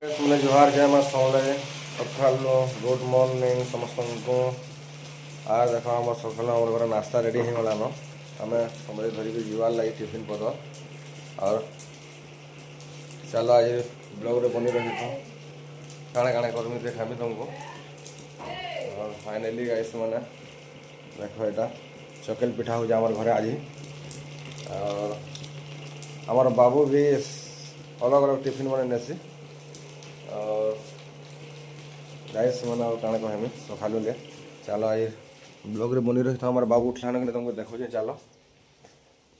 तुमने जोहार जय माँ समले सकालु गुड मॉर्निंग समस्त को आज देख आम सकाल आम घर नास्ता रेडी हो गलान आम समझ धरिक जीवार लगे टिफिन पत्र और चलो आज ब्लॉग रे बनी रही था काଣା काଣା करमी देखामी तुमको और फाइनली गाइस मैंने देख यहाँ चकेल पिठा हो आम घर आज और आमर बाबू भी अलग अलग टिफिन बने नेसी और गाइस मैंने काଣା कहमी सकालू ले चलो आज ब्लॉग रे बनी रही था हमारे बाबू उठलान कि तुमको देखो चलो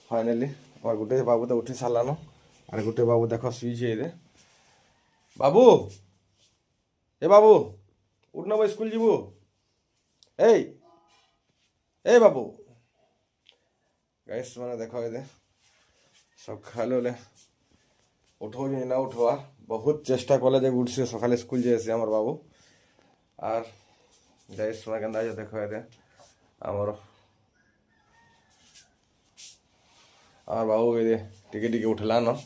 फाइनली और गोटे बाबू तो उठी सारान और गोटे बाबू देख शुचे ये बाबू ए बाबू उठ ना स्कूल जीवु ए बाबू गाइस मैंने देख ये सकालू ले उठो ना उठवा बहुत चेष्टा कले जे उठ से सकाले स्कूल जाए आमर बाबू और गाइस मैं केंदा देख ये आमर बाबू ये टिके टिके उठला न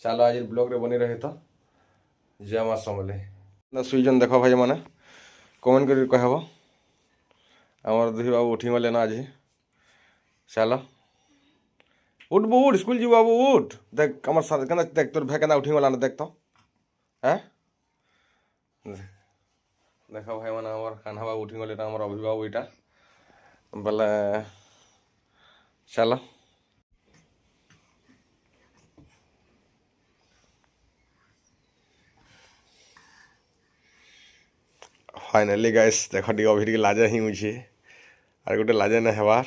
चलो आज ब्लॉग रे बनी रहे तो जय माँ समले सुईजन देख भाई मैंने कमेंट कर कहब आमर दुही बाबू उठी गले ना आज चलो उठ बू उठ स्कूल जी बाबू उठ देख आम के देख तोर भे के उठी गला देख तो है देख भाई मैंने आमर कान्हा बाबू उठी गले आमर अभिबाबू इटा बोले चलो फाइनली गाइस देख टी अभी लाजे ही मुझे और गोटे लाजे ना हेबार